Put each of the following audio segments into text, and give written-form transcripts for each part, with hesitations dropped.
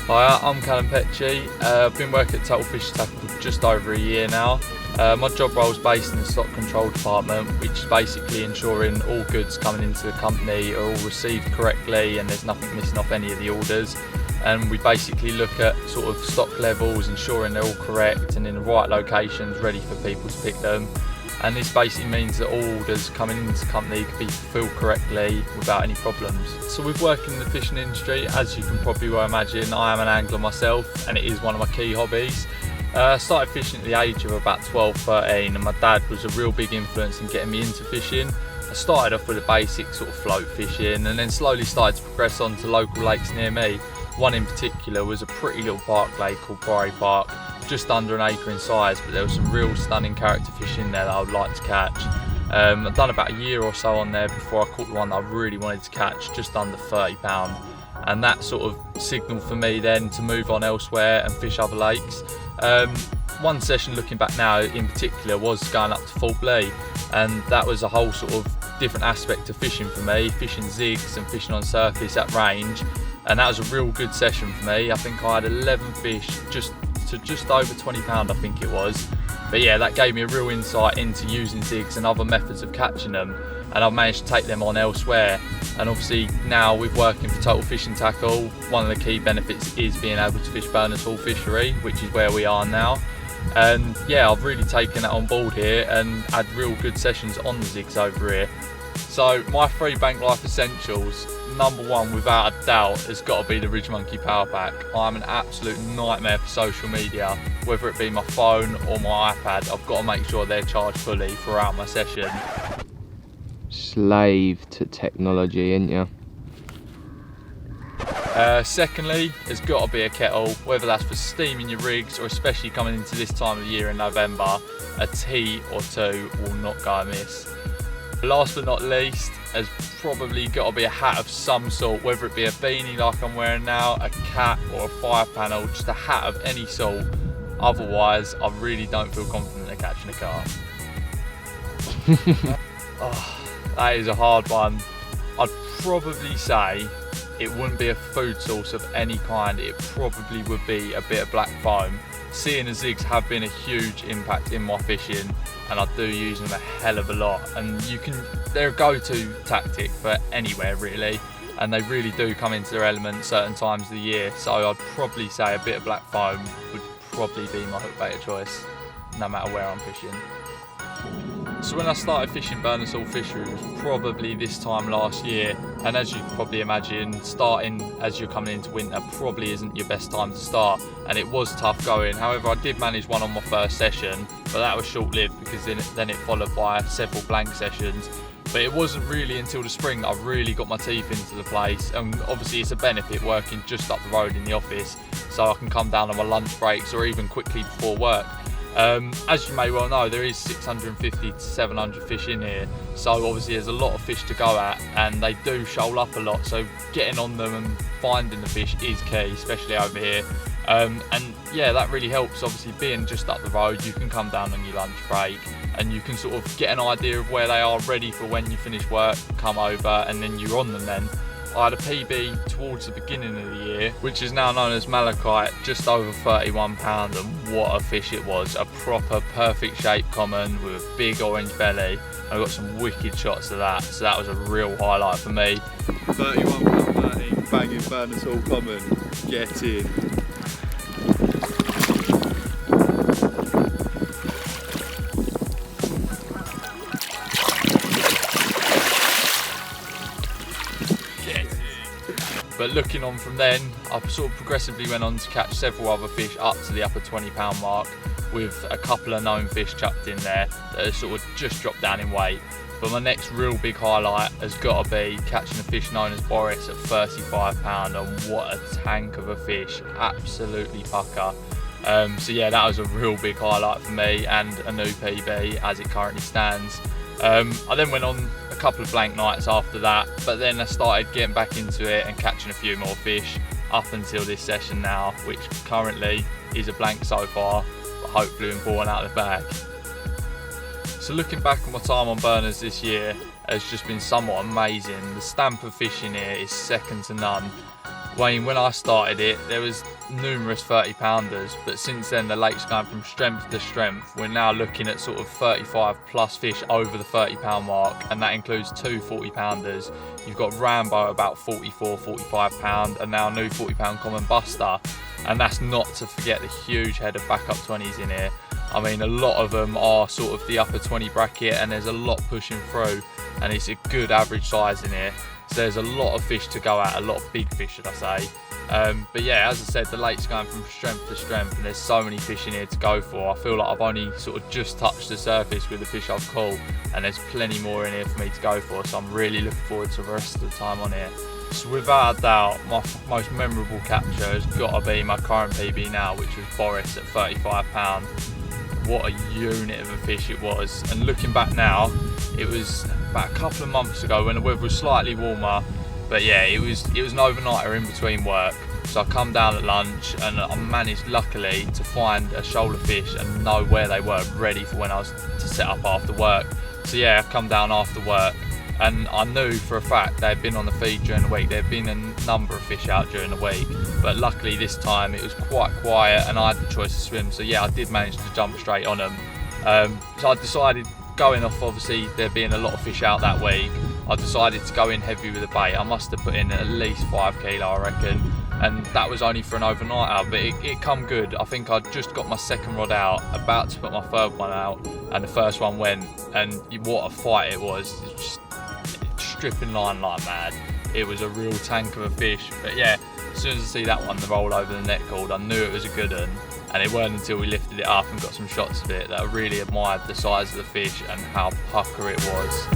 Hi, I'm Callum Petchey. I've been working at Total Fish Tackle for just over a year now. My job role is based in the stock control department, which is basically ensuring all goods coming into the company are all received correctly and there's nothing missing off any of the orders. And we basically look at sort of stock levels, ensuring they're all correct and in the right locations, ready for people to pick them. And this basically means that all orders coming into the company can be fulfilled correctly without any problems. So with working in the fishing industry, as you can probably well imagine, I am an angler myself and it is one of my key hobbies. I started fishing at the age of about 12, 13 and my dad was a real big influence in getting me into fishing. I started off with a basic sort of float fishing and then slowly started to progress on to local lakes near me. One in particular was a pretty little park lake called Quarry Park, just under an acre in size, but there was some real stunning character fish in there that I would like to catch. I've done about a year or so on there before I caught the one that I really wanted to catch, just under £30. And that sort of signalled for me then to move on elsewhere and fish other lakes. One session looking back now in particular was going up to Fort Lee, and that was a whole sort of different aspect of fishing for me, fishing zigs and fishing on surface at range. And that was a real good session for me. I think I had 11 fish, just over £20 I think it was. But yeah, that gave me a real insight into using zigs and other methods of catching them, and I've managed to take them on elsewhere. And obviously now with working for Total Fishing Tackle, one of the key benefits is being able to fish Berners Hall Fishery, which is where we are now. And yeah, I've really taken that on board here and had real good sessions on the zigs over here. So my 3 BANKLIFE essentials, number 1 without a doubt has got to be the Ridge Monkey Power Pack. I'm an absolute nightmare for social media, whether it be my phone or my iPad. I've got to make sure they're charged fully throughout my session. Slave to technology, ain't you? Secondly, there's got to be a kettle, whether that's for steaming your rigs or especially coming into this time of year in November, a tea or two will not go amiss. Last but not least, there's probably got to be a hat of some sort, whether it be a beanie like I'm wearing now, a cap or a fire panel, just a hat of any sort. Otherwise, I really don't feel confident in catching a carp. Oh, that is a hard one. I'd probably say it wouldn't be a food source of any kind, it probably would be a bit of black foam. Seeing the zigs have been a huge impact in my fishing and I do use them a hell of a lot, and they're a go-to tactic for anywhere really, and they really do come into their element certain times of the year, so I'd probably say a bit of black foam would probably be my hook bait of choice no matter where I'm fishing. So when I started fishing Berners Hall Fishery was probably this time last year, and as you can probably imagine, starting as you're coming into winter probably isn't your best time to start, and it was tough going. However, I did manage one on my first session, but that was short-lived because then it followed by several blank sessions. But it wasn't really until the spring that I really got my teeth into the place, and obviously it's a benefit working just up the road in the office, so I can come down on my lunch breaks or even quickly before work. As you may well know, there is 650 to 700 fish in here, so obviously there's a lot of fish to go at and they do shoal up a lot, so getting on them and finding the fish is key, especially over here. And yeah, that really helps. Obviously being just up the road, you can come down on your lunch break and you can sort of get an idea of where they are ready for when you finish work, come over and then you're on them then. I had a PB towards the beginning of the year, which is now known as malachite, just over £31, and what a fish it was. A proper perfect shaped common with a big orange belly. I got some wicked shots of that, so that was a real highlight for me. £31.30, banging Berners Hall common, get in. But looking on from then, I sort of progressively went on to catch several other fish up to the upper £20 mark, with a couple of known fish chucked in there that have sort of just dropped down in weight. But my next real big highlight has got to be catching a fish known as Boris at £35, and what a tank of a fish, absolutely pucker. So yeah, that was a real big highlight for me and a new PB as it currently stands. I then went on a couple of blank nights after that, but then I started getting back into it and catching a few more fish up until this session now, which currently is a blank so far, but hopefully I'm pulling out of the bag. So looking back on my time on Berners this year has just been somewhat amazing. The stamp of fishing here is second to none. Wayne, when I started it, there was numerous 30-pounders, but since then the lake's going from strength to strength. We're now looking at sort of 35 plus fish over the 30-pound mark, and that includes 2 40-pounders. You've got Rambo about 44, 45 pound, and now a new 40-pound common buster. And that's not to forget the huge head of backup 20s in here. I mean, a lot of them are sort of the upper 20 bracket, and there's a lot pushing through, and it's a good average size in here. So there's a lot of fish to go at, a lot of big fish, should I say. But yeah, as I said, the lake's going from strength to strength, and there's so many fish in here to go for. I feel like I've only sort of just touched the surface with the fish I've caught, and there's plenty more in here for me to go for, so I'm really looking forward to the rest of the time on here. So without a doubt, my most memorable capture has got to be my current PB now, which was Boris at 35 pound. What a unit of a fish it was. And looking back now, it was about a couple of months ago when the weather was slightly warmer, but yeah, it was an overnighter in between work. So I come down at lunch and I managed luckily to find a shoal of fish and know where they were, ready for when I was to set up after work. So yeah, I come down after work, and I knew for a fact they'd been on the feed during the week. There'd been a number of fish out during the week, but luckily this time it was quite quiet and I had the choice to swim, so yeah, I did manage to jump straight on them. So I decided, going off obviously there being a lot of fish out that week, I decided to go in heavy with the bait. I must have put in at least 5 kilo, I reckon, and that was only for an overnighter, but it come good. I think I'd just got my second rod out, about to put my third one out, and the first one went, and what a fight it was. It's just stripping line like mad. It was a real tank of a fish, but yeah, as soon as I see that one, the roll over the net cord, I knew it was a good one. And it weren't until we lifted it up and got some shots of it that I really admired the size of the fish and how pucker it was.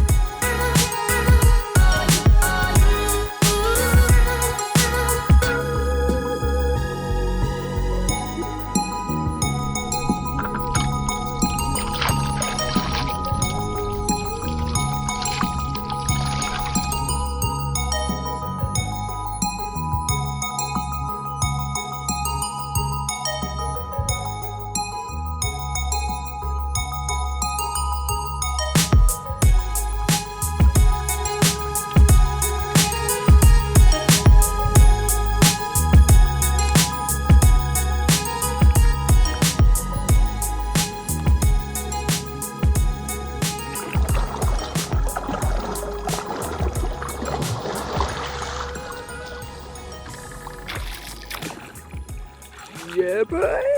Yeah, boy.